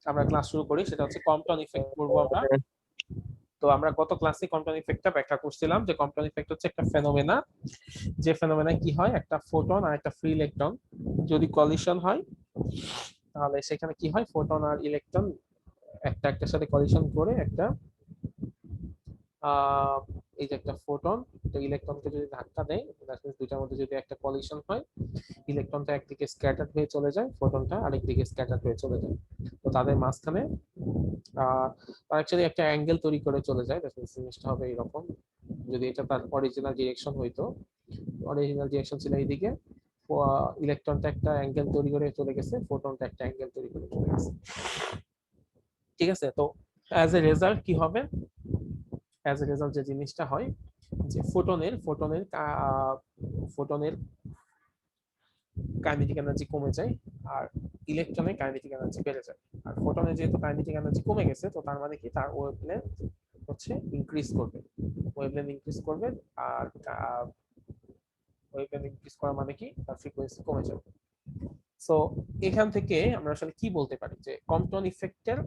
আমরা ক্লাস শুরু করি, সেটা হচ্ছে কম্পটন ইফেক্ট করব আমরা। তো আমরা গত ক্লাসে কম্পটন ইফেক্টটা ব্যাখ্যা করছিলাম যে কম্পটন ইফেক্ট হচ্ছে একটা ফেনোমেনা, যে ফেনোমেনা কি হয়, একটা ফোটন আর একটা ফ্রি ইলেকট্রন যদি কলিশন হয়, তাহলে সেখানে কি হয়, ফোটন আর ইলেকট্রন একটা একটার সাথে কলিশন করে একটা এই যে একটা ফোটন একটা ইলেকট্রনকে যদি ধাক্কা দেয়, দুইটার মধ্যে যদি একটা কলিশন হয়, ইলেকট্রনটা একদিকে স্ক্যাটার্ড হয়ে চলে যায়, ফোটনটা আরেকদিকে স্ক্যাটার্ড হয়ে চলে যায়। তো তাদের মাঝখানে অ্যাকচুয়ালি একটা অ্যাঙ্গেল তৈরি করে চলে যায়। জিনিসটা হবে এরকম, যদি এটা তার অরিজিনাল ডিরেকশন হইতো, অরিজিনাল ডিরেকশন ছিল এইদিকে, ইলেকট্রনটা একটা অ্যাঙ্গেল তৈরি করে চলে গেছে, ফোটনটা একটা অ্যাঙ্গেল তৈরি করে চলে গেছে। ঠিক আছে, তো অ্যাজ এ রেজাল্ট কি হবে, অ্যাজ এ রেজাল্ট যে জিনিসটা হয় যে ফোটনের ফোটনের ফোটনের কাইনেটিক এনার্জি কমে যায় আর ইলেকট্রনের কাইনেটিক এনার্জি বেড়ে যায়। আর ফোটনের যেহেতু কাইনেটিক এনার্জি কমে গেছে, তো তার মানে কি, তার ওয়েভলেন্থ হচ্ছে ইনক্রিজ করবে, ওয়েভলেন্থ ইনক্রিজ করবে। আর ওয়েভলেন্থ ইনক্রিজ করা মানে কি, তার ফ্রিকোয়েন্সি কমে যাবে। সো এখান থেকে আমরা আসলে কি বলতে পারি যে কম্পটন ইফেক্টের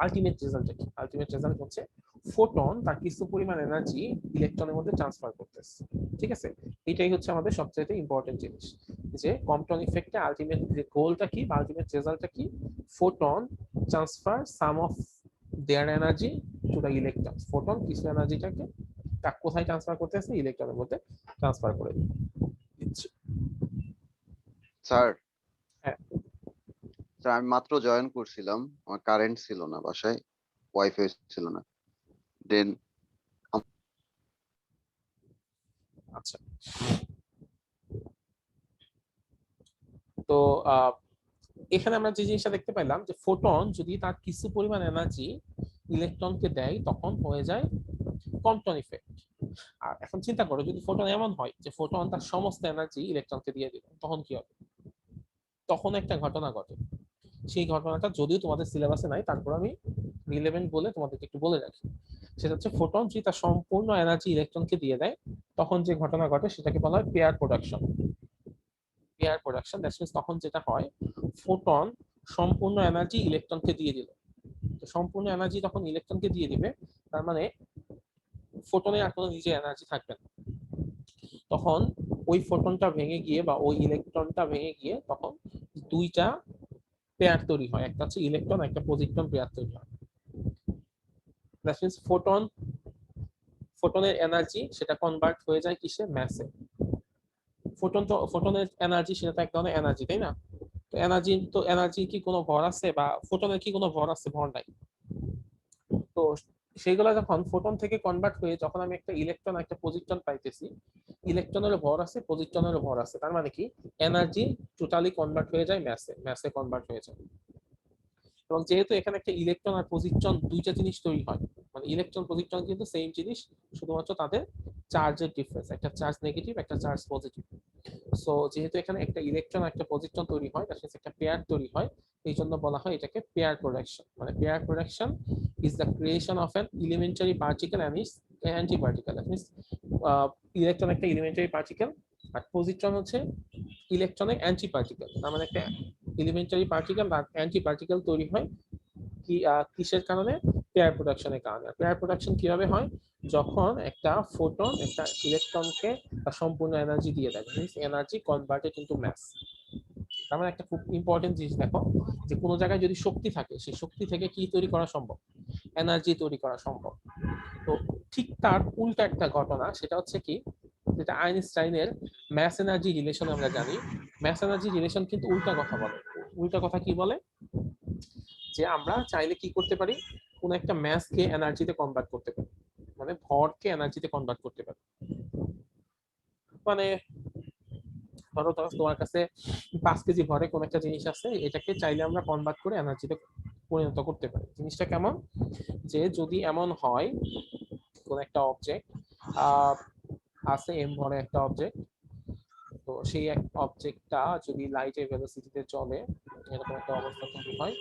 আলটিমেট রেজাল্টটা কি? আলটিমেট রেজাল্ট হচ্ছে ফোটন তার কিছু পরিমাণ এনার্জি ইলেকট্রনের মধ্যে ট্রান্সফার করতেছে। ঠিক আছে, এটাই হচ্ছে আমাদের সবচেয়ে ইম্পর্টেন্ট জিনিস, যে কম্পটন ইফেক্টে আলটিমেট গোলটা কি, আলটিমেট রেজাল্টটা কি, photon transfer some of their energy to the electron. Photon কিছু এনার্জিটাকে কোথায় ট্রান্সফার করতেছে, ইলেকট্রনের মধ্যে ট্রান্সফার করে দিচ্ছে। স্যার, হ্যাঁ, স্যার আমি মাত্র জয়েন করছিলাম, আমার কারেন্ট ছিল না বাসায়, ওয়াইফাই ছিল না। দেন আচ্ছা। তো এখানে আমরা যে জিনিসটা দেখতে পেলাম যে ফোটন যদি তার কিছু পরিমাণ এনার্জি ইলেকট্রনকে দেয়, তখন হয়ে যায় কম্পটন ইফেক্ট। আর এখন চিন্তা করো, যদি ফোটন এমন হয় যে ফোটন তার সমস্ত এনার্জি ইলেকট্রনকে দিয়ে দিল, তখন কি হবে? তখন একটা ঘটনা ঘটে, সেই ঘটনাটা যদিও তোমাদের সিলেবাসে নাই, তারপর আমি রিলেভেন্ট বলে তোমাদেরকে একটু বলে রাখি। সেটা হচ্ছে ফোটন যদি তার সম্পূর্ণ এনার্জি ইলেকট্রনকে দিয়ে দেয়, তখন যে ঘটনা ঘটে সেটাকে বলা হয় pair production. Pair production, that means তখন যেটা হয়, ফোটন সম্পূর্ণ এনার্জি ইলেকট্রনকে দিয়ে দিল। তো সম্পূর্ণ এনার্জি তখন ইলেকট্রনকে দিয়ে দিবে, তার মানে ফোটনের আর কোনো নিজের এনার্জি থাকবে না। তখন ওই ফোটনটা ভেঙে গিয়ে বা ওই ইলেকট্রনটা ভেঙে গিয়ে তখন দুইটা পেয়ার তৈরি হয়, একটা হচ্ছে ইলেকট্রন, একটা পজিট্রন পেয়ার তৈরি হয়। দ্যাট মিন্স ফোটনের এনার্জি সেটা কনভার্ট হয়ে যায় কিসে, ম্যাসে। ফোটনের এনার্জি সেটা তো এক ধরনের এনার্জি, তাই না? তো এনার্জি কি কোনো ভর আছে, বা ফোটনের কি কোনো ভর আছে? ভর নাই। তো সেইগুলো যখন ফোটন থেকে কনভার্ট হয়ে যখন আমি একটা ইলেকট্রন একটা পজিট্রন পাইতেছি, ইলেকট্রনের ভর আছে, পজিট্রনের ভর আছে, তার মানে কি, এনার্জি টোটালি কনভার্ট হয়ে যায় ম্যাসে, ম্যাসে কনভার্ট হয়ে যায়। এবং যেহেতু এখানে একটা ইলেকট্রন আর পজিট্রন দুইটা জিনিস তৈরি হয়, মানে ইলেকট্রন পজিট্রন কিন্তু সেম জিনিস, শুধুমাত্র তাদের চার্জের ডিফারেন্স, একটা চার্জ নেগেটিভ একটা চার্জ পজিটিভ। সো যেহেতু এখানে একটা ইলেকট্রন একটা পজিট্রন তৈরি হয়, তার সাথে একটা পেয়ার তৈরি হয়, এই জন্য বলা হয় এটাকে পেয়ার প্রোডাকশন। মানে pair production is the creation of an elementary particle and it's anti particle. That means electron একটা এলিমেন্টারি পার্টিকেল, আর পজিট্রন হচ্ছে ইলেকট্রনের অ্যান্টি পার্টিকেল। তার মানে একটা এলিমেন্টারি পার্টিকেল আর অ্যান্টি পার্টিকেল তৈরি হয় কি কিসের কারণে, পেয়ার প্রোডাকশনের কারণে। পেয়ার প্রোডাকশন কিভাবে হয়, যখন একটা ফোটন একটা ইলেকট্রনকে তার সম্পূর্ণ এনার্জি দিয়ে দেয়, এনার্জি কনভার্টেড ইনটু ম্যাস। তার মানে একটা খুব ইম্পর্টেন্ট জিনিস দেখো, যে কোনো জায়গায় যদি শক্তি থাকে, সেই শক্তি থেকে কি তৈরি করা সম্ভব, এনার্জি তৈরি করা সম্ভব। তো ঠিক তার উল্টা একটা ঘটনা, সেটা হচ্ছে কি, যেটা আইনস্টাইনের ম্যাস এনার্জি রিলেশন আমরা জানি, ম্যাস এনার্জি রিলেশন কিন্তু উল্টা কথা বলে। উল্টা কথা কি বলে, যে আমরা চাইলে কি করতে পারি, কোন একটা ম্যাসকে এনার্জিতে কনভার্ট করতে পারি, মানে ভরকে এনার্জিতে কনভার্ট করতে পারি। মানে ধরো তোমার কাছে 5 কেজি ভরে কোন একটা জিনিস আছে, এটাকে চাইলে আমরা কনভার্ট করে এনার্জিতে পরিণত করতে পারি। জিনিসটা কেমন, যে যদি এমন হয় কোন একটা অবজেক্ট আছে এম ভরে একটা অবজেক্ট, তো সেই এক অবজেক্টটা যদি লাইটের ভেলোসিটিতে চলে, এরকম একটা অবস্থা তৈরি হয়,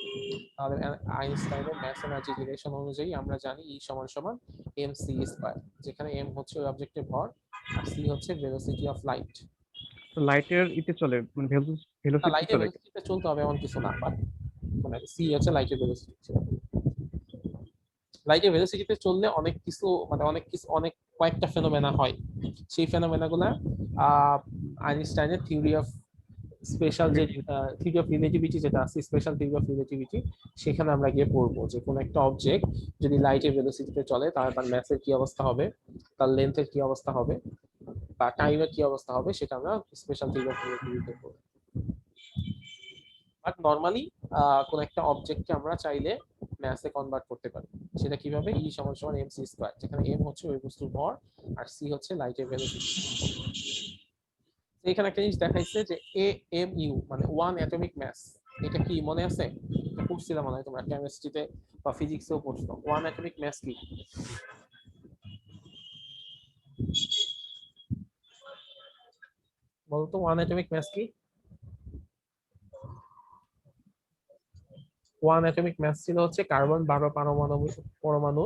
তাহলে আইনস্টাইনের ম্যাস এনার্জি রিলেশন অনুযায়ী আমরা জানি ই সমান সমান এম সি স্কয়ার, যেখানে এম হচ্ছে ওই অবজেক্টের ভর আর সি হচ্ছে ভেলোসিটি অফ লাইট। লাইটের ইতে চলে, মানে ভেলোসিটি লাইটের চলে। ভেলোসিটিতে চলতে হবে এমন কিছু না, বাট মানে সি হচ্ছে লাইটের ভেলোসিটি। লাইটের ভেলোসিটিতে চললে অনেক কিছু মানে অনেক কয়েকটা ফেনোমেনা হয়। সেই ফেনোমেনাগুলা আইনস্টাইনের থিওরি অফ স্পেশাল যে থিওরি অফ রিলেটিভিটি যেটা আছে, স্পেশাল থিওরি অফ রিলেটিভিটি, সেখানে আমরা গিয়ে পড়বো যে কোনো একটা অবজেক্ট যদি লাইটের ভেলোসিটিতে চলে তাহলে তার ম্যাসের কি অবস্থা হবে, তার লেন্থের কি অবস্থা হবে, বা টাইমের কি অবস্থা হবে, সেটা আমরা স্পেশাল থিওরি অফ রিলেটিভিটিতে পড়বো। বাট নর্মালি কোন একটা অবজেক্টকে আমরা চাইলে ম্যাসে কনভার্ট করতে পারি। সেটা কিভাবে? ই সমান সমান এম সি স্কয়ার, যেখানে এম হচ্ছে ওই বস্তুর ভর আর সি হচ্ছে লাইটের ভেলোসিটি। এখানে একটা জিনিস দেখাইছে যে এ এম ইউ মানে ওয়ান অ্যাটমিক ম্যাস, এটা কি মনে আছে? এটা পড়ছিলাম মনে হয় তোমরা কেমিস্ট্রিতে বা ফিজিক্সেও পড়ছো। ওয়ান অ্যাটমিক ম্যাস কি বলতো? ওয়ান অ্যাটমিক ম্যাস কি? ওয়ান অ্যাটমিক ম্যাস ছিল হচ্ছে কার্বন 12 পরমাণু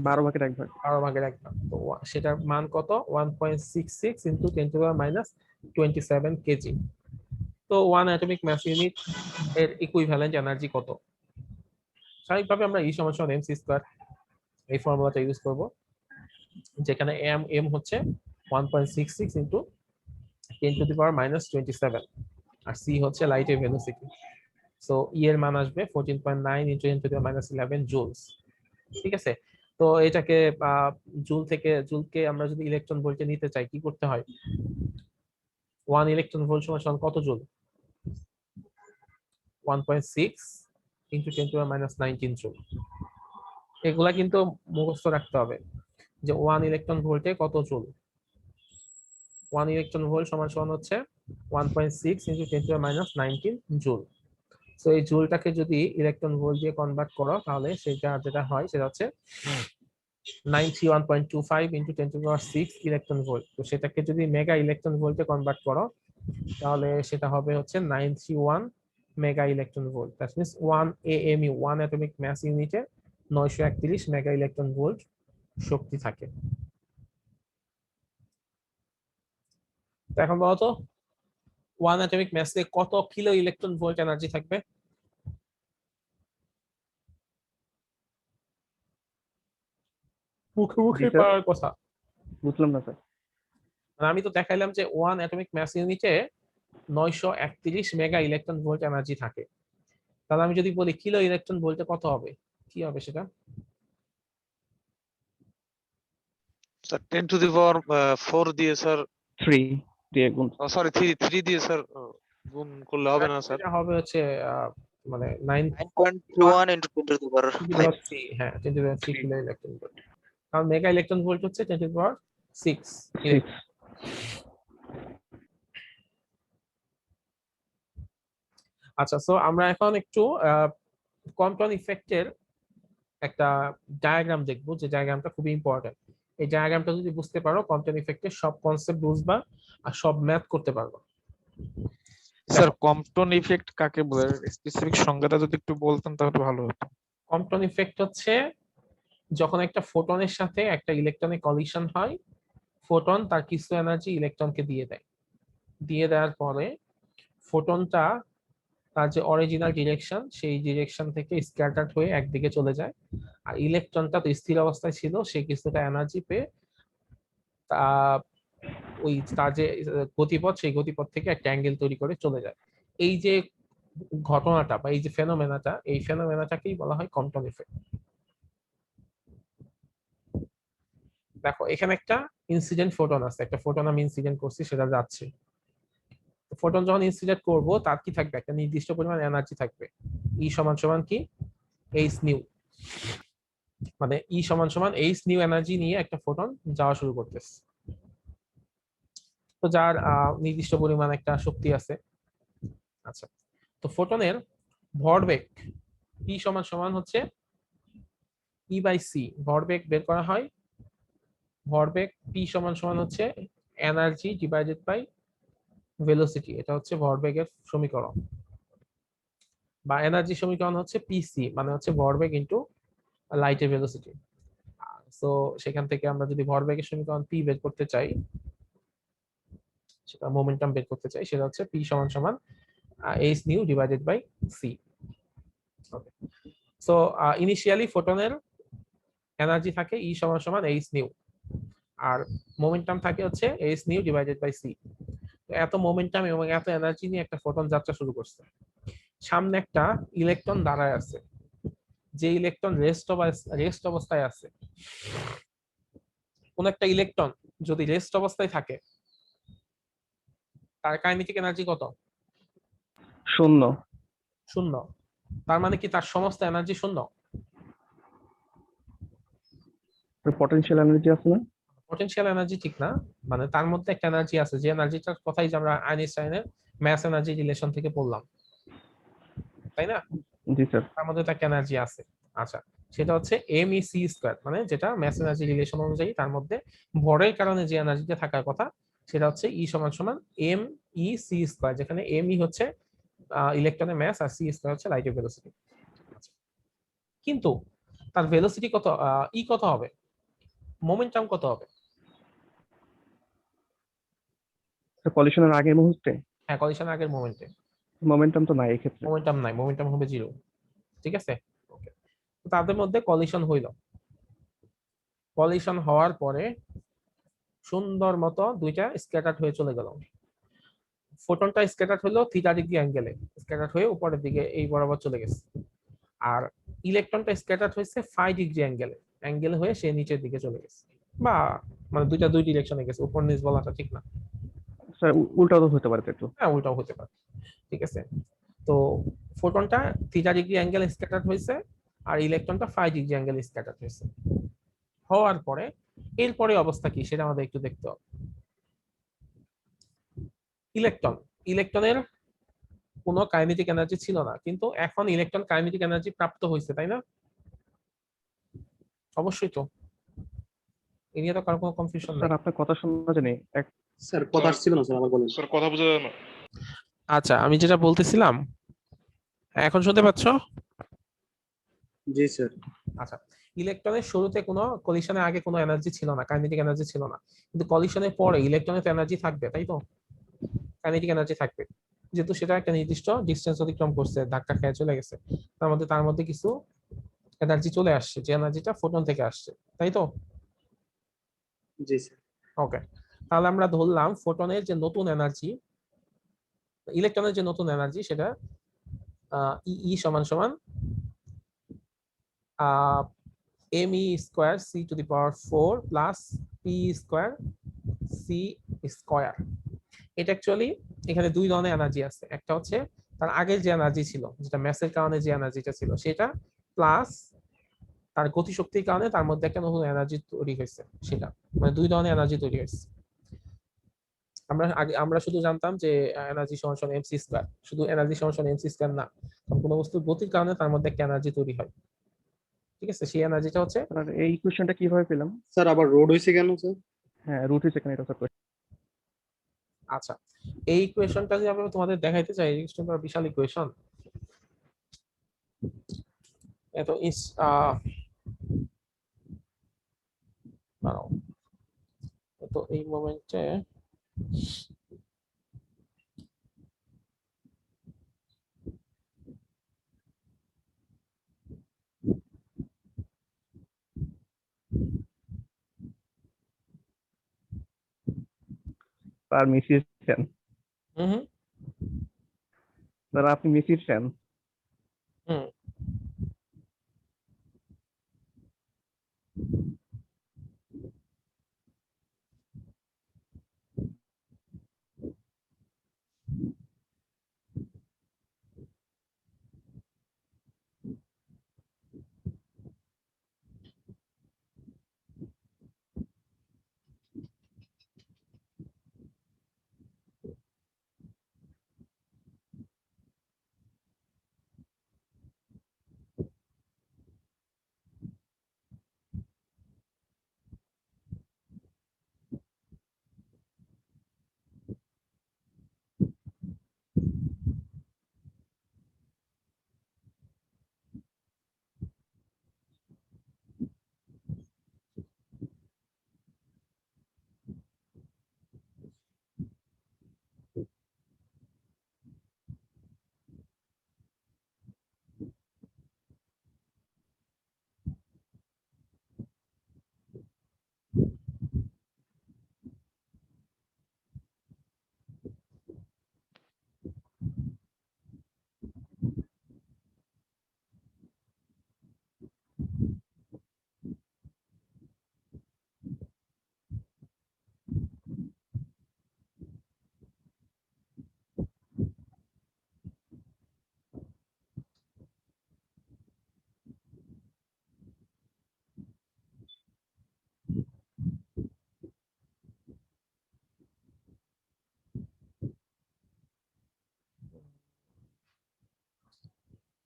12 ভাগের 1 ভাগ। 12 ভাগের 1 ভাগ। তো সেটার মান কত? 1.66 ইন্টু 10⁻⁻27 কেজি। তো ওয়ান অ্যাটমিক ম্যাস ইউনিট এর ইকুইভ্যালেন্ট এনার্জি কত? স্বাভাবিকভাবে আমরা ই সমান সমান এম সি স্কয়ার এই ফর্মুলাটা ইউজ করব, যেখানে এম এম হচ্ছে 1.66 ইন্টু 10⁻⁻27 আর সি হচ্ছে লাইটের ভেলোসিটি। সো ই এর মান আসবে 14.9 ইন্টু 10⁻11 জুলস। ঠিক আছে? তো এটাকে জুলকে আমরা যদি ইলেকট্রন ভোল্টে নিতে চাই কি করতে হয়? 1 ইলেকট্রন ভোল্ট সমান কত জুল? 1.6 into 10⁻19 joule. এগুলা কিন্তু মুখস্থ রাখতে হবে যে 1 ইলেকট্রন ভোল্টে কত জুল। 1 ইলেকট্রন ভোল্ট সমান হচ্ছে 1.6 ইন্টু 10⁻19 জুল। তো এই জুলটাকে যদি ইলেকট্রন ভোল্ট দিয়ে কনভার্ট করো তাহলে সেটা যেটা হয় সেটা হচ্ছে 931.25 ইন্টু 10⁻6 ইলেকট্রন ভোল্ট। তো সেটাকে যদি মেগা ইলেকট্রন ভোল্টে কনভার্ট করো তাহলে সেটা হবে হচ্ছে 931 mega electron volt. That means 1 AMU 1 atomic mass ইউনিটে 931 মেগা ইলেকট্রন ভোল্ট শক্তি থাকে। তো এখন বলো তো 1 অ্যাটমিক মাসে কত কিলো ইলেকট্রন ভোল্ট এনার্জি থাকবে? মুখে মুখে জি স্যার, পাওয়ার কথা। বুঝলাম না স্যার। মানে আমি তো দেখাইলাম যে 1 অ্যাটমিক মাস ইউনিটে 931 মেগা ইলেকট্রন ভোল্ট এনার্জি থাকে। তাহলে আমি যদি বলি কিলো ইলেকট্রন ভোল্টে কত হবে, কি হবে সেটা? স্যার 10 টু দি পাওয়ার 4 দিয়ে স্যার, 3 দিয়ে গুণ। সরি 3 দিয়ে স্যার গুণ করলে হবে না স্যার? এটা হবে হচ্ছে মানে 9 9.31 into 10 to the power 5. 3, হ্যাঁ 10⁻3 কিলো ইলেকট্রন ভোল্ট। কারণ মেগা ইলেকট্রন ভোল্ট হচ্ছে 10⁻6 6। আচ্ছা, সো আমরা এখন একটু কম্পটন ইফেক্টের একটা ডায়াগ্রাম দেখবো, যে ডায়াগ্রামটা খুবই ইম্পর্টেন্ট। এই ডায়াগ্রামটা যদি বুঝতে পারো কম্পটন ইফেক্টের সব কনসেপ্ট বুঝবা আর সব ম্যাথ করতে পারবা। স্যার কম্পটন ইফেক্ট কাকে বলে? স্পেসিফিক সংজ্ঞাটা যদি একটু বলতেন তাহলে ভালো হতো। কম্পটন ইফেক্ট হচ্ছে যখন একটা ফোটনের সাথে একটা ইলেকট্রনের কলিশন হয়, ফোটন তার কিছু এনার্জি ইলেকট্রনকে দিয়ে দেয়। দিয়ে দেওয়ার পরে ফোটনটা তার যে অরিজিনাল ডিরেকশন সেই ডিরেকশন থেকে স্ক্যাটার্ড হয়ে একদিকে চলে যায়, আর ইলেকট্রনটা তো স্থির অবস্থায় ছিল, সে কিছুটা এনার্জি পেয়ে তা ওই তার যে গতিপথ সেই গতিপথ থেকে একটা অ্যাঙ্গেল তৈরি করে চলে যায়। এই যে ঘটনাটা বা এই যে ফেনোমেনাটা, এই ফেনোমেনাটাকেই বলা হয় কম্পটন ইফেক্ট। দেখো এখানে একটা ইনসিডেন্ট ফোটন আছে, একটা ফোটন আমি ইনসিডেন্ট করছি, সেটা যাচ্ছে। ফোটন যখন ইনসিডেন্ট করব তার কি থাকবে? একটা নির্দিষ্ট পরিমাণ এনার্জি থাকবে। ই সমান সমান কি? H new. মানে ই সমান সমান এইচ নিউ এনার্জি নিয়ে একটা ফোটন যাওয়া শুরু করতেছে। তো যার নির্দিষ্ট পরিমাণ একটা শক্তি আছে। আচ্ছা, তো ফোটনের ভরবেগ ই সমান সমান হচ্ছে ই বাই সি। ভরবেগ বের করা হয়, ভরবেগ পি সমান সমান হচ্ছে এনার্জি ডিভাইডেড বাই ভেলোসিটি। এটা হচ্ছে ভরবেগের সমীকরণ, বা এনার্জি সমীকরণ হচ্ছে পিসি, মানে হচ্ছে ভরবেগ ইনটু লাইটের ভেলোসিটি। সো সেখান থেকে আমরা যদি ভরবেগের সমীকরণ পি বের করতে চাই, সেটা মোমেন্টাম বের করতে চাই, সেটা হচ্ছে পি সমান সমান h nu divided by c. So initially ফোটনের এনার্জি থাকে E সমান সমান h নিউ, আর মোমেন্টাম থাকে হচ্ছে h nu divided by c। এত মোমেন্টাম এবং এত এনার্জি নিয়ে একটা ফোটন যাত্রা শুরু করছে। সামনে একটা ইলেকট্রন দাঁড়ায় আছে, যে ইলেকট্রন রেস্ট অবস্থায় আছে। কোন একটা ইলেকট্রন যদি রেস্ট অবস্থায় থাকে তার কাইনেটিক এনার্জি কত? শূন্য। শূন্য। তার মানে কি তার সমস্ত এনার্জি শূন্য? পটেনশিয়াল এনার্জি আছে না? পটেনশিয়াল এনার্জি ঠিক না, মানে তার মধ্যে একটা এনার্জি আছে, যে এনার্জিটার কথাই যে আমরা আইনস্টাইনের ম্যাস এনার্জি রিলেশন থেকে পড়লাম, তাই না? জি স্যার। তার মধ্যে তো একটা এনার্জি আছে। আচ্ছা, সেটা হচ্ছে mec², মানে যেটা ম্যাস এনার্জি রিলেশন অনুযায়ী তার মধ্যে ভরের কারণে যে এনার্জিটা থাকার কথা সেটা হচ্ছে E সমান সমান mec², যেখানে me হচ্ছে ইলেকট্রনের ম্যাস আর c² হচ্ছে লাইটের ভেলোসিটি। কিন্তু তার ভেলোসিটি কত, ই কত হবে, মোমেন্টাম কত হবে? কলিশনের আগের মুহূর্তে হ্যাঁ, কলিশন আগের মোমেন্টে মোমেন্টাম তো নাই এই ক্ষেত্রে। মোমেন্টাম নাই, মোমেন্টাম হবে 0। ঠিক আছে, ওকে। তাদের মধ্যে কলিশন হইল, কলিশন হওয়ার পরে সুন্দর মতো দুইটা স্ক্যাটার্ড হয়ে চলে গেল। ফোটনটা স্ক্যাটার্ড হলো থিটা ডিগ্রি অ্যাঙ্গেলে, স্ক্যাটার্ড হয়ে উপরের দিকে এই বরাবর চলে গেছে। আর ইলেকট্রনটা স্ক্যাটার্ড হয়েছে ফাই ডিগ্রি অ্যাঙ্গেলে হয়ে সে নিচের দিকে চলে গেছে, বা মানে দুইটা দুই ডিরেকশনে গেছে, উপর নিচ বলাটা ঠিক না। স্যার উল্টাও তো হতে পারে তো একটু। হ্যাঁ, ওইটাও হতে পারে। ঠিক আছে, তো ফোটনটা থিটা ডিগ্রি অ্যাঙ্গেল স্ক্যাটার্ড হয়েছে আর ইলেকট্রনটা ফাই ডিগ্রি অ্যাঙ্গেল স্ক্যাটার্ড হয়েছে। হওয়ার পরে এরপরে অবস্থা কি সেটা আমাদের একটু দেখতে হবে। ইলেকট্রনের কোনো কাইনেটিক এনার্জি ছিল না, কিন্তু এখন ইলেকট্রন কাইনেটিক এনার্জি প্রাপ্ত হয়েছে, তাই না? অবশ্যই তো, এ নিয়ে তো কারো কোনো কনফিউশন নাই। স্যার আপনার কথা শোনা জানি এক স্যার কথা আসছিল না স্যার, আবার বলেন। স্যার কথা বোঝা যায় না। আচ্ছা, আমি যেটা বলতেছিলাম এখন শুনতে পাচ্ছ? জি স্যার। আচ্ছা, ইলেকট্রনের শুরুতে কোনো কলিশনের আগে কোনো এনার্জি ছিল না, কাইনেটিক এনার্জি ছিল না, কিন্তু কলিশনের পরে ইলেকট্রনের এনার্জি থাকবে, তাই তো? কাইনেটিক এনার্জি থাকবে, যেহেতু সেটা একটা নির্দিষ্ট ডিসটেন্স অতিক্রম করছে, ধাক্কা খেয়ে চলে গেছে, তার মধ্যে কিছু এনার্জি চলে আসছে, যে এনার্জিটা ফোটন থেকে আসছে, তাই তো? জি স্যার। ওকে, তাহলে আমরা ধরলাম ফোটনের যে নতুন এনার্জি, ইলেকট্রনের যে নতুন এনার্জি সেটা ই সমান সমান me²c⁴ প্লাস p²c²। এটা অ্যাকচুয়ালি এখানে দুই ধরনের এনার্জি আছে, একটা হচ্ছে তার আগের যে এনার্জি ছিল, যেটা ম্যাসের কারণে যে এনার্জিটা ছিল সেটা, প্লাস তার গতিশক্তির কারণে তার মধ্যে একটা নতুন এনার্জি তৈরি হয়েছে, সেটা মানে দুই ধরনের এনার্জি তৈরি হয়েছে। আমরা শুধু জানতাম যে এনার্জি সমান সমান mc², শুধু এনার্জি সমান সমান mc² না, কারণ কোনো বস্তুর গতির কারণে তার মধ্যে একটা এনার্জি তৈরি হয়। ঠিক আছে, সেই এনার্জিটা হচ্ছে, স্যার এই ইকুয়েশনটা কিভাবে পেলাম? স্যার আবার রোড হয়েছে কেন স্যার? হ্যাঁ রুট হয়েছে কেন এটা স্যার? আচ্ছা, এই ইকুয়েশনটা যদি আমি তোমাদের দেখাইতে চাই, এই ইকুয়েশনটা বিশাল ইকুয়েশন। এত ইস দাঁড়াও, তো এই মোমেন্টে স্যার মেসির ফ্যান। হুম স্যার আপনি মেসির ফ্যান। হুম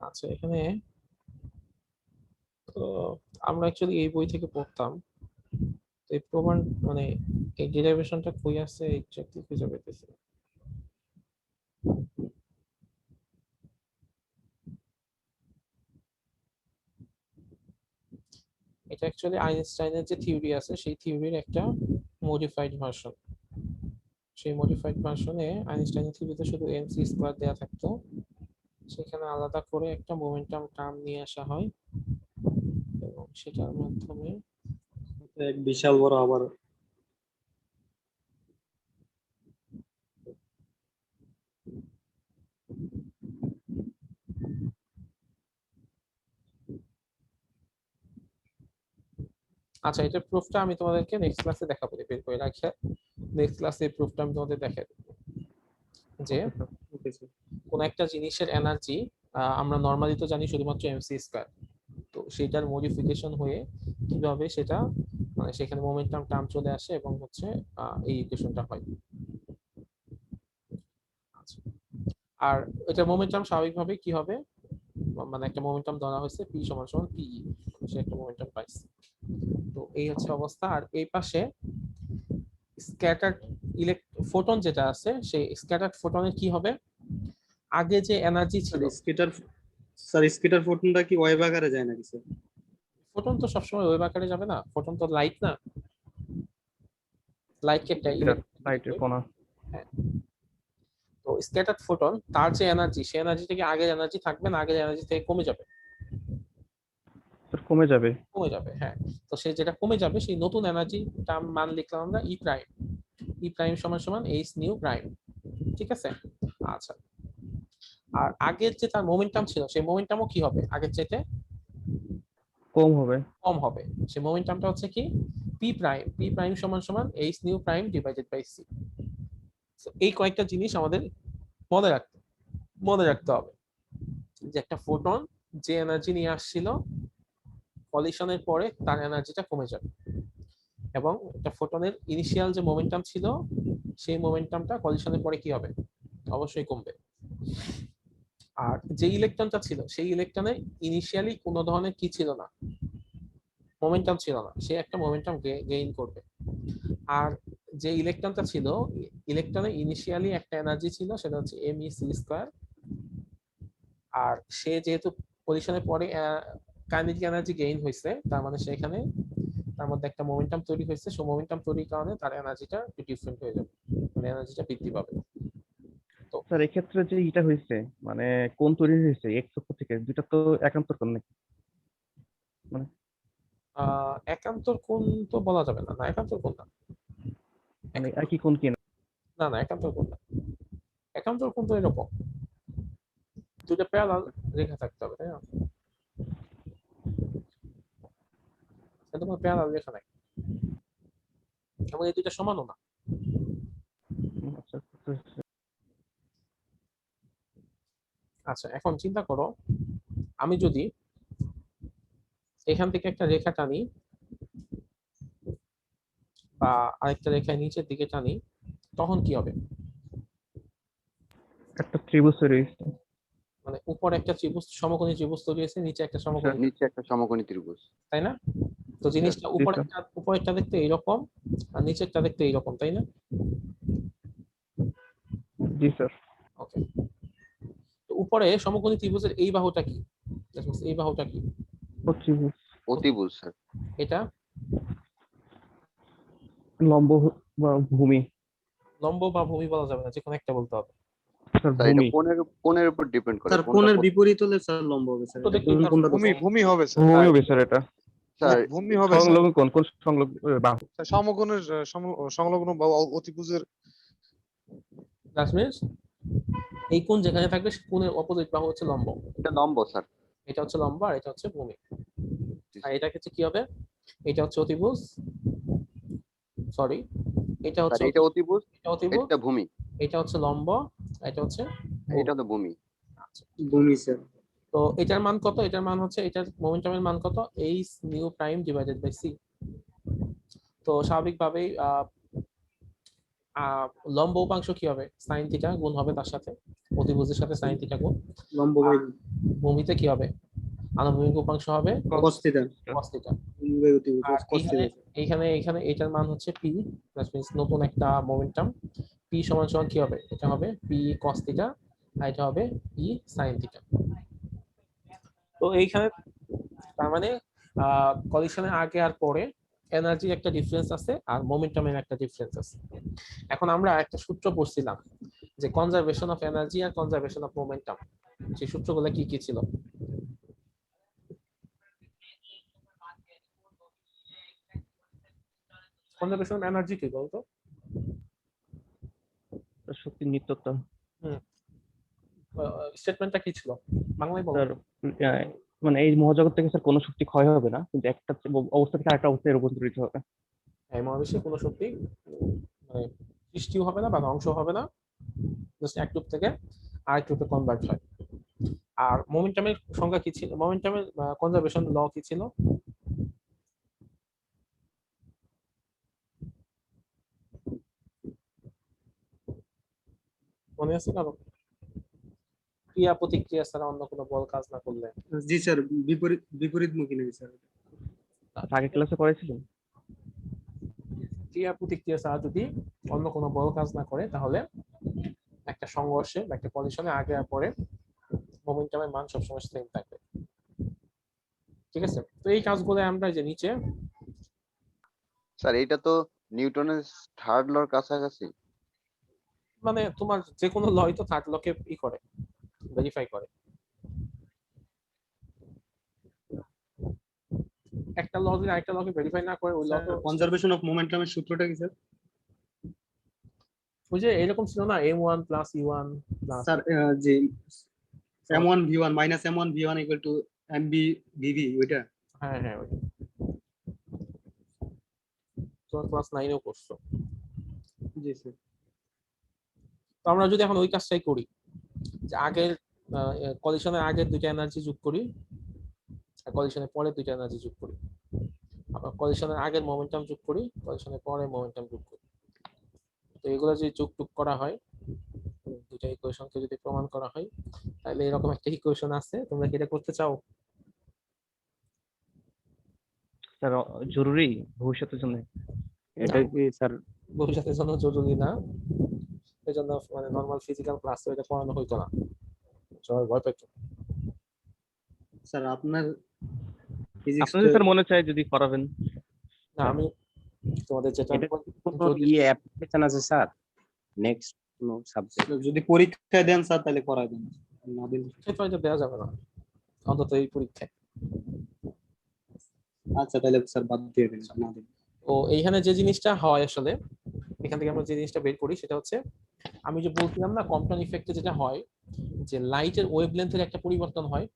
আচ্ছা এখানে তো আমরা অ্যাকচুয়ালি এই বই থেকে পড়তাম, তো এই প্রমাণ মানে এই ডেরিভেশনটা কই আছে এক্স্যাক্টলি খুঁজে পেতেছি না। এটা অ্যাকচুয়ালি আইনস্টাইনের যে থিওরি আছে সেই থিওরির একটা মডিফাইড ভার্সন। সেই মডিফাইড ভার্সনে আইনস্টাইনের থিওরিতে শুধু এমসি স্কয়ার দেয়া থাকতো, সেখানে আলাদা করে একটা মোমেন্টাম টার্ম নিয়ে আসা হয় এবং সেটার মাধ্যমে এক বিশাল বড় আবার আচ্ছা এটার প্রুফটা আমি তোমাদেরকে নেক্সট ক্লাসে দেখাবো, বের করে রাখি নেক্সট ক্লাসে এই প্রুফটা আমি তোমাদের দেখাই দেব। যে ওকে স্যার। কোন একটা জিনিসের এনার্জি আমরা নরমালি তো জানি শুধুমাত্র এমসি স্কয়ার, তো সেটার মডিফিকেশন হয়ে কিভাবে সেটা মানে সেখানে মোমেন্টাম টার্ম চলে আসে এবং হচ্ছে এই ইকুয়েশনটা হয়। আচ্ছা আর এটা মোমেন্টাম স্বাভাবিকভাবে কি হবে, মানে একটা মোমেন্টাম ধরা হয়েছে p সমান সমান pe, সে একটা মোমেন্টাম পাইছে। তো এই হচ্ছে অবস্থা। আর এই পাশে স্ক্যাটার্ড ফোটন যেটা আছে সেই স্ক্যাটার্ড ফোটনের কি হবে, আগে যে এনার্জি ছিল, স্কিটার ফোটনটা কি ওয়েভ আকারে যায় নাকি স্যার? ফোটন তো সবসময় ওয়েভ আকারে যাবে না, ফোটন তো লাইট না, লাইট কি একটা লাইটের কণা। তো স্ক্যাটার্ড ফোটন তার যে এনার্জি সেই এনার্জি থেকে আগের এনার্জি থাকবে না, আগের এনার্জি থেকে কমে যাবে, স্যার কমে যাবে। কমে যাবে হ্যাঁ। তো সেই যেটা কমে যাবে সেই নতুন এনার্জি টার্ম মান লিখলাম আমরা ই প্রাইম, ই প্রাইম সমান সমান এইচ নিউ প্রাইম, ঠিক আছে। আচ্ছা আর আগের যে তার মোমেন্টাম ছিল সেই মোমেন্টামও কি হবে, আগের চাইতে কম হবে। কম হবে। সেই মোমেন্টামটা হচ্ছে কি পি প্রাইম, পি প্রাইম সমান সমান h nu prime divided by c. এই কয়েকটা জিনিস আমাদের মনে রাখতে হবে, যে একটা ফোটন যে এনার্জি নিয়ে আসছিল কলিশনের পরে তার এনার্জিটা কমে যাবে, এবং একটা ফোটনের ইনিশিয়াল যে মোমেন্টাম ছিল সেই মোমেন্টামটা কলিশনের পরে কি হবে, অবশ্যই কমবে। আর যে ইলেকট্রনটা ছিল সেই ইলেকট্রনে ইনিশিয়ালি কোনো ধরনের কি ছিল না, মোমেন্টাম ছিল না, সে একটা মোমেন্টাম গেইন করবে। আর যে ইলেকট্রনটা ছিল ইলেকট্রনে ইনিশিয়ালি একটা এনার্জি ছিল সেটা হচ্ছে mec স্কয়ার, আর সে যেহেতু পজিশনের পরে কাইনেটিক এনার্জি গেইন হয়েছে তার মানে সেখানে তার মধ্যে একটা মোমেন্টাম তৈরি হয়েছে, সেই মোমেন্টাম তৈরির কারণে তার এনার্জিটা একটু ডিফারেন্ট হয়ে যাবে, মানে এনার্জিটা বৃদ্ধি পাবে। স্যার এক্ষেত্রে যে এটা হয়েছে মানে কোন তৈরি হয়েছে এক্স অক্ষ থেকে, দুইটা তো একান্তর কোণ নাকি? একান্তর কোণ তো বলা যাবে না, না একান্তর কোণ না, মানে একই কোণ কি না? না না একান্তর কোণ না, একান্তর কোণ তো এরকম দুটো প্যারালাল রেখা থাকতে হবে, তাই না? এটা কোনো প্যারালাল রেখা নাই এবং এই দুইটা সমানও না। আচ্ছা আচ্ছা এখন চিন্তা করো, আমি যদি এখান থেকে একটা রেখা টানি বা আরেকটা রেখায় নিচের দিকে টানি তখন কি হবে, একটা ত্রিভুজ তৈরি হয়েছে। মানে উপরে একটা ত্রিভুজ সমকোণী ত্রিভুজ তৈরি হয়েছে, নিচে একটা সমকোণী, নিচে একটা সমকোণী ত্রিভুজ। তাই না? তো জিনিসটা উপরেরটা দেখতে এইরকম আর নিচেরটা দেখতে এইরকম, তাই না? জি স্যার। ওকে, তো উপরে সমকোণী ত্রিভুজের এই বাহুটা কি, এই বাহুটা কি? ত্রিভুজ। অতিভুজ স্যার। এটা লম্ব বা ভূমি। লম্ব বা ভূমি বলা যাবে না, যে কোনো একটা বলতে হবে। স্যার তাই এটা ভূমি। কোণের উপর ডিপেন্ড করে। স্যার কোণের বিপরীত হলে স্যার লম্ব হবে স্যার। তো দেখতেই কোন কোনটা ভূমি ভূমি হবে স্যার, ভূমি হবে স্যার এটা। স্যার ভূমি হবে স্যার। সংলগ্ন কোণ, কোন সংলগ্ন বাহু। সমকোণের সংলগ্ন বা অতিভুজের দ্যাট মিন্স এই কোণ যেখানে থাকবে সে কোণের অপোজিট বাহু হচ্ছে লম্ব, এটা লম্ব স্যার। এটা হচ্ছে লম্ব আর এটা হচ্ছে ভূমি। আর এটা হচ্ছে কি হবে, এটা হচ্ছে অতিভুজ, সরি এটা হচ্ছে এটা অতিভুজ, এটা অতিভুজ, এটা ভূমি, এটা হচ্ছে লম্ব, এটা হচ্ছে এটা তো ভূমি। ভূমি স্যার। তো এটার মান কত, এটার মান হচ্ছে এটার মোমেন্টামের মান কত, h nu prime divided by c. তো স্বাভাবিকভাবেই লম্ব উপাংশ কি হবে, সাইন থিটা গুণ হবে তার সাথে অতিভুজের সাথে sin থিটা গুণ লম্ব বাই ভূমিতে কি হবে আনুভূমিক উপাংশ হবে cos থিটা cos থিটা লম্ব বাই অতিভুজ আর cos এইখানে থিটা এইখানে এটার মান হচ্ছে p দ্যাট মিন্স নতুন একটা মোমেন্টাম p সমান সমান কি হবে এটা হবে p cos থিটা আর এটা হবে p sin থিটা তো এইখানে তার মানে কলিশনের আগে আর পরে এনার্জির একটা ডিফারেন্স আছে আর মোমেন্টামের একটা ডিফারেন্স আছে এখন আমরা একটা সূত্র পড়ছিলাম যে কনজারভেশন অফ এনার্জি আর কনজারভেশন অফ মোমেন্টাম সেই সূত্রগুলো কি কি ছিল কনজারভেশন অফ এনার্জি কি বলতো শক্তির নিত্যতা স্টেটমেন্টটা কি ছিল বাংলায় বলো স্যার। মানে এই মহাজগৎ থেকে স্যার কোনো শক্তি ক্ষয় হবে না, কিন্তু একটা অবস্থা থেকে আরেকটা অবস্থায় রূপান্তরিত হবে। এই মহাবিশ্বে কোনো শক্তি মানে সৃষ্টিও হবে না বা ধ্বংস হবে না, জাস্ট এক রূপ থেকে আরেক রূপে কনভার্ট হয়। আর মোমেন্টামের সংজ্ঞা কি ছিল, মোমেন্টামের কনজারভেশন ল কি ছিল? মনে আছে কারো? ক্রিয়া প্রতিক্রিয়া ছাড়া অন্য কোনো বল কাজ না করলে। জি স্যার, বিপরীতমুখী নাকি স্যার? আগে ক্লাসে পড়াইছিলেন। ক্রিয়া প্রতিক্রিয়া ছাড়া যদি অন্য কোনো বল কাজ না করে তাহলে একটা সংঘর্ষে বা একটা কলিশনে আগে আর পরে মোমেন্টামের মান সবসময় সেম থাকবে। ঠিক আছে, তো এই কাজগুলো আমরা যে নিচে স্যার এটা তো নিউটনের থার্ড লর কাছাকাছি। মানে তোমার যে কোনো লয় তো থার্ড লকে ই করে ভেরিফাই করে। একটা ল যদি আরেকটা লকে ভেরিফাই না করে ওই ল তো কনজারভেশন অফ মোমেন্টামের সূত্রটা কি স্যার? ওই যে এরকম ছিল না m1 plus e1 plus sir যে m1 v1 minus m1 v1 equal to mb vv ওইটা। হ্যাঁ হ্যাঁ ওই তোমার ক্লাস 9 এও করছো। জি স্যার। তো আমরা যদি এখন ওই কাজটাই করি যে আগের কলিশনের আগের দুইটা এনার্জি যোগ করি আর কলিশনের পরে দুইটা এনার্জি যোগ করি, আবার কলিশনের আগের মোমেন্টাম যোগ করি, কলিশনের পরে মোমেন্টাম যোগ করি। তো এগুলো যদি যোগ টুক করা হয়, দুইটা ইকুয়েশনকে যদি প্রমাণ করা হয়, তাহলে এরকম একটা ইকুয়েশন আছে। তোমরা কি এটা করতে চাও? স্যার জরুরি ভবিষ্যতের জন্য। এটা কি স্যার ভবিষ্যতের জন্য জরুরি না, এই জন্য মানে নর্মাল ফিজিক্যাল ক্লাসে এটা পড়ানো হইতো না, সবাই ভয় পেত। স্যার আপনার ফিজিক্স আপনাদের স্যার মনে চায় যদি করাবেন। না আমি তোমাদের যেটা এটা কোনো অ্যাপ্লিকেশন আছে স্যার? নেক্সট কোনো সাবজেক্ট? যদি পরীক্ষা দেন স্যার তাহলে করাই দেন, না দিন সেটা হয়তো দেওয়া যাবে না অন্তত এই পরীক্ষায়। আচ্ছা তাহলে স্যার বাদ দিয়ে দেন, না দিন। তো এইখানে যে জিনিসটা হয় আসলে, এখান থেকে আমরা যে জিনিসটা বের করি সেটা হচ্ছে, আমি যে বলছিলাম না কম্পটন ইফেক্টে যেটা হয় যে লাইটের ওয়েভলেন্থের একটা পরিবর্তন হয়,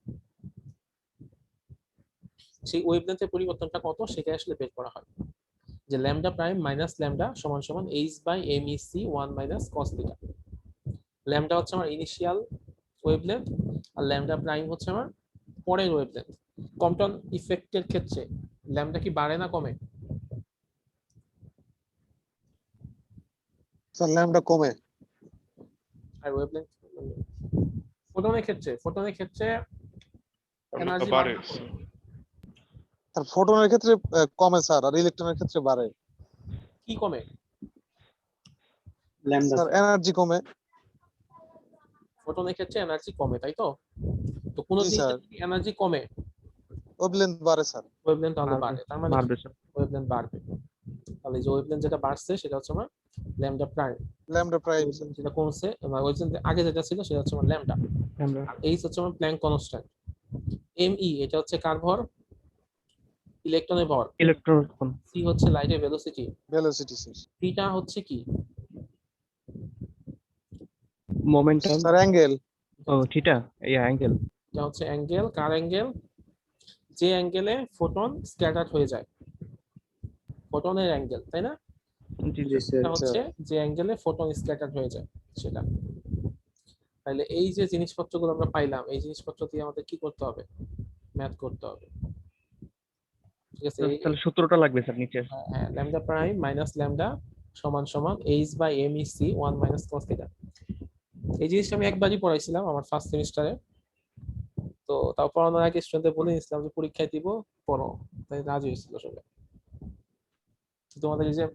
সেই ওয়েভলেন্থের পরিবর্তনটা কত সেটা আসলে বের করা হয় যে ল্যামডা প্রাইম মাইনাস ল্যামডা সমান সমান h/mec 1 minus cos theta. Lambda হচ্ছে আমার ইনিশিয়াল ওয়েভলেন্থ আর ল্যামডা প্রাইম হচ্ছে আমার পরের ওয়েভলেন্থ। কম্পটন ইফেক্টের ক্ষেত্রে ল্যামডা কি বাড়ে না কমে? স্যার ল্যামডা কমে। আর ওয়েভলেন্থ ফোটনের ক্ষেত্রে এনার্জি বাড়ে। স্যার ফোটনের ক্ষেত্রে কমে স্যার, আর ইলেকট্রনের ক্ষেত্রে বাড়ে। কি কমে? ল্যামডা স্যার এনার্জি কমে। ফোটনের ক্ষেত্রে এনার্জি কমে, তাই তো? তো কোন জি স্যার। এনার্জি কমে ওয়েভলেন্থ বাড়ে স্যার। ওয়েভলেন্থ তাহলে বাড়ে, তার মানে বাড়বে স্যার। ওয়েভলেন্থ বাড়বে। তাহলে যে ওয়েভলেন্থ যেটা বাড়ছে সেটা হচ্ছে আমার ল্যামডা প্রাইম, ল্যামডা প্রাইম যেটা কমছে ওয়েভলেন্থ আগে যেটা ছিল সেটা হচ্ছে আমার ল্যামডা। আমরা আর এইচ হচ্ছে আমার প্ল্যাঙ্ক কনস্ট্যান্ট। এমই এটা হচ্ছে কার ভর? ইলেকট্রনের ভর। ইলেকট্রন সি হচ্ছে লাইটের ভেলোসিটি। Velocity sir. থিটা হচ্ছে কি? মোমেন্টাম। Sir angle. ও থিটা এই অ্যাঙ্গেল। এটা হচ্ছে অ্যাঙ্গেল, কার অ্যাঙ্গেল? যে অ্যাঙ্গেলে ফোটন স্ক্যাটার্ড হয়ে যায়, ফোটনের অ্যাঙ্গেল, তাই না? জি জি স্যার। এটা স্যার। হচ্ছে যে অ্যাঙ্গেলে ফোটন স্ক্যাটার্ড হয়ে যায় সেটা। তাহলে এই যে জিনিসপত্রগুলো আমরা পাইলাম, এই জিনিসপত্র দিয়ে আমাদের কি করতে হবে? ম্যাথ করতে হবে। ঠিক আছে, তাহলে সূত্রটা লাগবে স্যার নিচে। হ্যাঁ, ল্যামডা প্রাইম মাইনাস ল্যামডা সমান সমান h/mec 1 মাইনাস cos থিটা। এই জিনিসটা আমি একবারই পড়াইছিলাম আমার ফার্স্ট সেমিস্টারে। তো তাও পড়ানোর আগে স্টুডেন্টদের বলে দিয়েছিলাম যে পরীক্ষায় দিব, পড়ো, তাই রাজি হয়েছিল সবাই। তোমাদের এই যে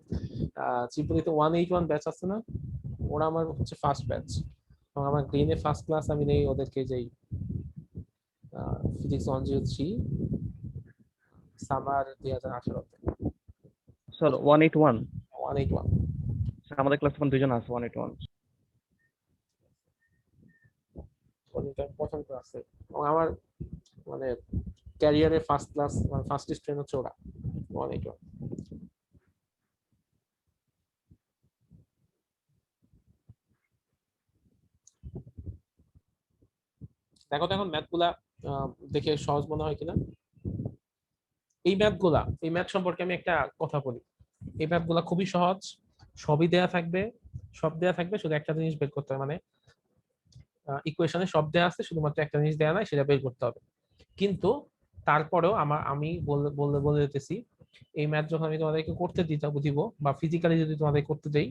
ত্রিপুরীতে 181 ব্যাচ আছে না, ওরা আমার হচ্ছে ফার্স্ট ব্যাচ। আমার গ্রিনে ফার্স্ট ক্লাস আমি নেই ওদেরকে, যেই ফিজিক্স 103 সামার 2018-তে। স্যার 181 181 আমাদের ক্লাসে এখন দুজন আছে 181। ওদেরকে আমি প্রথম ক্লাসে, এবং আমার মানে ক্যারিয়ারে ফার্স্ট ক্লাস মানে ফার্স্ট স্টুডেন্ট হচ্ছে ওরা 181। দেখো তো এখন ম্যাথ গুলা দেখে সহজ মনে হয় কিনা। এই ম্যাথ সম্পর্কে আমি একটা কথা বলি। এই ম্যাথ গুলা খুবই সহজ, সবই দেয়া থাকবে, সব দেয়া থাকবে, শুধু একটা জিনিস বের করতে হবে, মানে ইকুয়েশনে সব দেয়া আছে, শুধুমাত্র একটা জিনিস দেয়া নাই, সেটা বের করতে হবে। কিন্তু তারপরেও আমি বলে দিতেছি, এই ম্যাথ যখন আমি তোমাদেরকে করতে দিব বা ফিজিক্যালি যদি তোমাদের করতে দেই,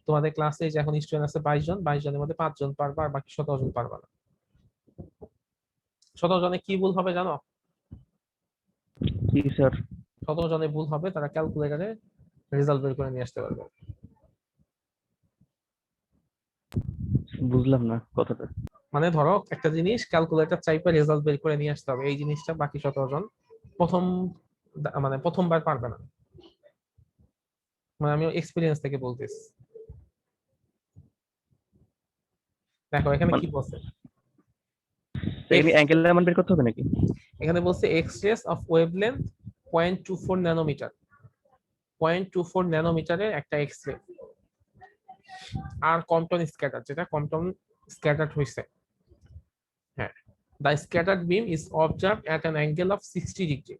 তোমাদের ক্লাসে যে এখন স্টুডেন্ট আছে 22 জন, 22 জনের মধ্যে 5 জন পারবা, আর বাকি 17 জন পারবা না। 17 জনে কি ভুল হবে জানো? কি স্যার? 17 জনে ভুল হবে, তারা ক্যালকুলেটরে রেজাল্ট বের করে নিয়ে আসতে পারবে। বুঝলাম না কথাটা। মানে ধরো একটা জিনিস ক্যালকুলেটর চাইপে রেজাল্ট বের করে নিয়ে আসতে হবে, এই জিনিসটা বাকি 17 জন প্রথমবার পারবে না। মানে আমি এক্সপেরিয়েন্স থেকে বলতেছি। দেখো এখানে কি বলছে, এখানে অ্যাঙ্গেলের মান বের করতে হবে নাকি? এখানে বলছে X rays of wavelength 0.24 nanometre, 0.24 ন্যানোমিটারের একটা এক্স রে, আর কম্পটন স্ক্যাটার, যেটা কম্পটন স্ক্যাটার্ড হইছে। হ্যাঁ, the scattered beam is observed at an angle of 60 degree.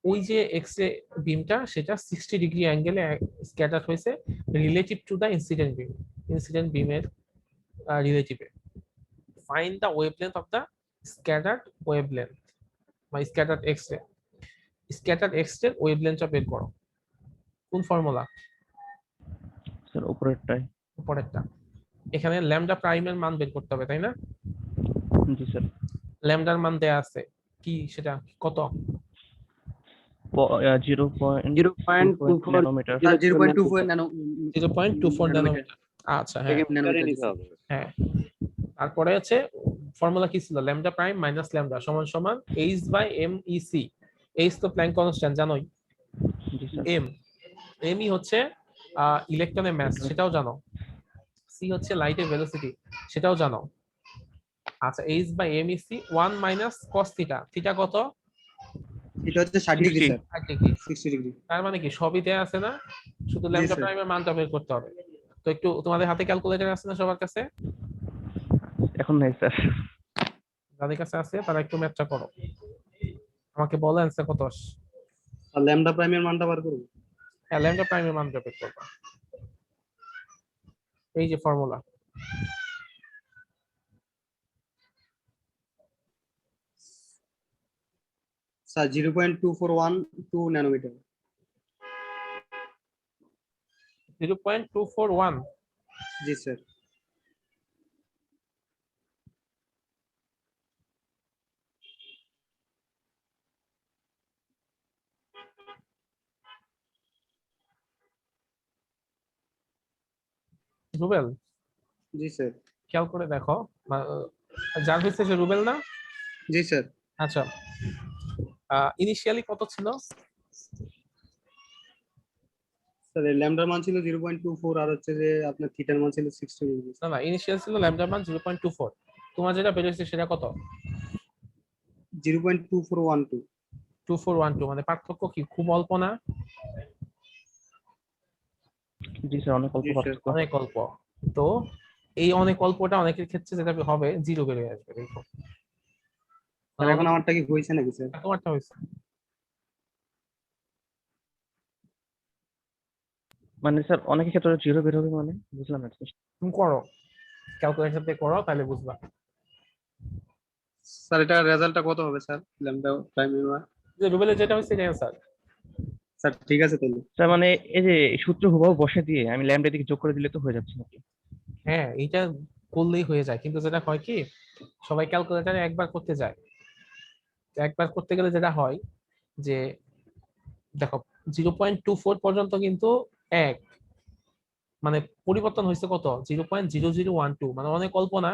ওই যে এক্স রে বিমটা, সেটা 60 ডিগ্রি অ্যাঙ্গেলে স্ক্যাটার্ড হয়েছে রিলেটিভ টু দ্য ইনসিডেন্ট বিমের রিলেটিভে। Find the wavelength of the scattered wavelength বা scattered X ray. Scattered X ray ওয়েভলেন্থটা বের করো। কোন ফর্মুলা? স্যার উপরেরটাই। উপরেরটা। এখানে ল্যামডা প্রাইমের মান বের করতে হবে, তাই না? জি স্যার। ল্যামডার মান দেয়া আছে, কি সেটা কত? 0.24 ন্যানোমিটার। 0.24 nano 0.24 nanometre. আচ্ছা, হ্যাঁ হ্যাঁ। তারপরে আছে ফর্মুলা কি ছিল? ল্যামডা প্রাইম মাইনাস ল্যামডা সমান সমান h বাই MEC। h তো প্ল্যাঙ্ক কনস্ট্যান্ট জানোই, m ই হচ্ছে ইলেকট্রনের মাস, সেটাও জানো, c হচ্ছে লাইটের ভেলোসিটি, সেটাও জানো। আচ্ছা, h by MEC 1 minus cos theta, theta কত? এটা হচ্ছে 60 ডিগ্রি স্যার, 60 ডিগ্রি। 60 ডিগ্রি। তার মানে কি সবই দেয়া আছে না, শুধু ল্যামডা স্যার। প্রাইমের মানটা বের করতে হবে। তো একটু তোমাদের হাতে ক্যালকুলেটর আছে না সবার কাছে? এখন নাই স্যার। যাদের কাছে আছে তারা একটু ম্যাথটা করো, আমাকে বলো অ্যান্সার কত আসে। আর ল্যামডা প্রাইমের মানটা বার করব। হ্যাঁ, ল্যামডা প্রাইমের মানটা বের করবা। এই যে ফর্মুলা, স্যার 0.2412 ন্যানোমিটার। 0.241। জি স্যার। রুবেল, জি স্যার। খেয়াল করে দেখো, যার হয়েছে সে রুবেল না? জি স্যার। আচ্ছা, ইনিশিয়ালি কত ছিল? স্যার ল্যামডার মান ছিল 0.24 আর হচ্ছে যে আপনার থিটার মান ছিল 60 ডিগ্রি। না না, ইনিশিয়াল ছিল ল্যামডার মান 0.24, তোমার যেটা বের হয়েছে সেটা কত? 0.2412। 2412, মানে পার্থক্য কি খুব অল্প না? জি স্যার, অনেক অল্প জি, স্যার। পার্থক্য। অনেক অল্প। তো এই অনেক অল্পটা অনেকের ক্ষেত্রে যেটা হবে জিরো বের হয়ে আসবে, দেখো। স্যার এখন আমারটা কি হয়েছে নাকি স্যার? তোমারটা হয়েছে। মানে স্যার অনেকের ক্ষেত্রে 0 বের হবে, মানে বুঝলাম না। তুমি করো, ক্যালকুলেটর দিয়ে করো, তাহলে বুঝবা। স্যার এটা রেজাল্টটা কত হবে স্যার ল্যামডা প্রাইমের মান? যে রুবেলের যেটা হয়েছে এটা অ্যান্সার। স্যার ঠিক আছে তাহলে। স্যার মানে এই যে সূত্র হুবহু বসে দিয়ে আমি ল্যামডা দিকে যোগ করে দিলে তো হয়ে যাচ্ছে নাকি? হ্যাঁ, এইটা করলেই হয়ে যায়, কিন্তু যেটা হয় কি সবাই ক্যালকুলেটরে একবার করতে যায়। একবার করতে গেলে যেটা হয় যে দেখো 0.24 পর্যন্ত কিন্তু এক, মানে পরিবর্তন হয়েছে কত 0.0012, মানে অনেক অল্প না।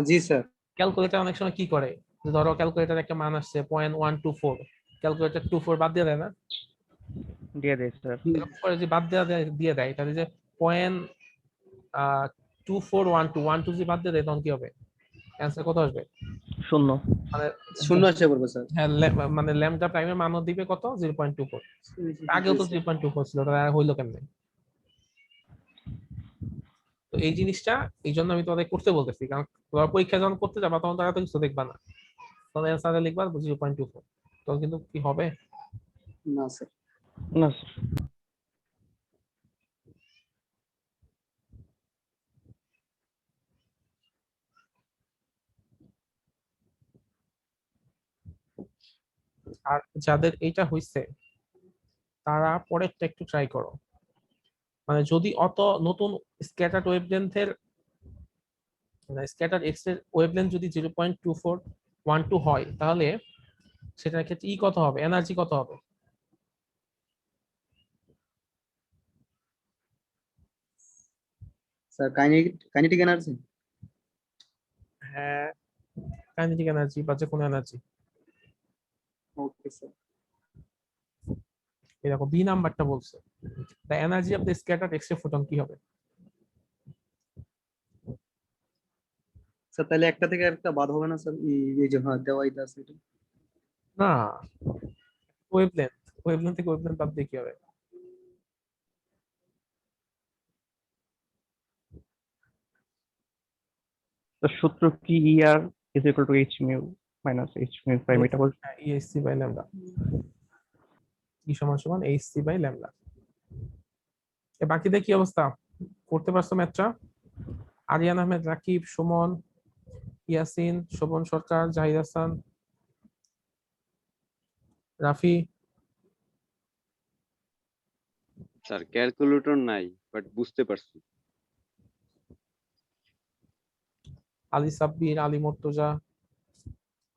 জি স্যার। ক্যালকুলেটর অনেক সময় কি করে, যে ধরো ক্যালকুলেটর একটা মান আসছে 0.124, ক্যালকুলেটর 24 বাদ দিয়ে দেয় না, দিয়ে দেয় স্যার। পরে যে বাদ দিয়ে দেয় তাহলে যে 0.2412 যে বাদ দিয়ে দেয় তখন কি হবে, অ্যান্সার কত আসবে? শূন্য। মানে শূন্য আসে পড়বে স্যার। হ্যাঁ মানে ল্যামডা প্রাইমের মানও দিবে কত 0.24। আগেও তো 0.24 ছিল, তাহলে আর হইলো কেমনে? তো এই জিনিসটা এই জন্য আমি তোমাদের করতে বলতেছি, কারণ তোমরা পরীক্ষা যখন করতে যাবা তখন তারা তো কিছু দেখবা না, তখন অ্যান্সারে লিখবা 0.24, তখন কিন্তু কি হবে? না স্যার। না স্যার। আর যাদের এইটা হইছে তারা পরেরটা একটু ট্রাই করো, মানে যদি অত নতুন স্ক্যাটার্ড ওয়েভলেন্থের স্ক্যাটার্ড এক্স এর ওয়েভলেন্থ যদি 0.2412 হয়, তাহলে সেটার ক্ষেত্রে কত হবে, এনার্জি কত হবে? Sir kinetic energy. হ্যাঁ, কাইনেটিক এনার্জি বা যে কোনো এনার্জি। Okay sir. এই দেখো বি নাম্বারটা বলছে the energy of the scattered X রে ফোটন কি হবে? স্যার তাহলে একটা থেকে একটা বাদ হবে না স্যার? এই যে হ্যাঁ দেওয়াই আছে এটা। না, ওয়েভলেন্থ, ওয়েভলেন্থ থেকে ওয়েভলেন্থ বাদ দিয়ে কি হবে? তো সূত্র কি ER is equal to h mu minus h mu prime, এটা বলছে। EHC বাই ল্যামডা, ই সমান সমান এইচসি বাই ল্যামডা। বাকিদের কি অবস্থা, করতে পারছো ম্যাথটা? আরিয়ান আহমেদ, রাকিব, সুমন, ইয়াসিন, শোভন সরকার, জাহিদ হাসান, রাফি। স্যার ক্যালকুলেটর নাই বাট বুঝতে পারছি। আলী সাব্বির, আলী মুর্তজা,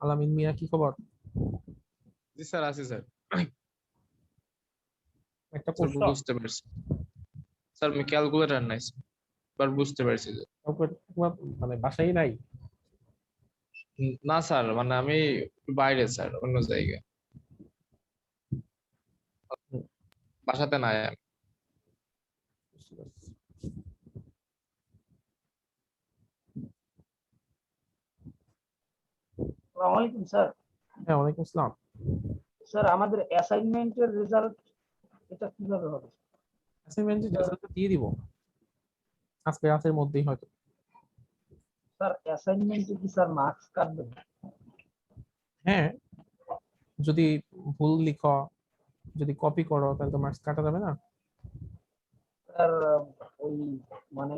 আলামিন মিয়া, কি খবর? জি স্যার আছে স্যার। একটা স্যার প্রশ্ন, বুঝতে পারছি স্যার, আমি ক্যালকুলেটর নাই স্যার, বুঝতে পারছি যে তোমার মানে বাসায় নাই? না স্যার, মানে আমি বাইরে স্যার, অন্য জায়গায়, বাসাতে নাই আমি। আসসালামু আলাইকুম স্যার। হ্যাঁ, ওয়ালাইকুম আসসালাম। স্যার আমাদের অ্যাসাইনমেন্টের রেজাল্ট এটা কিভাবে হবে? অ্যাসাইনমেন্টের রেজাল্ট দিয়ে দিব আজকে রাতের মধ্যেই হয়তো। স্যার অ্যাসাইনমেন্টে কি স্যার মার্কস কাটবেন? হ্যাঁ, যদি ভুল লিখো, যদি কপি করো তাহলে তো মার্কস কাটা যাবে না। স্যার ওই মানে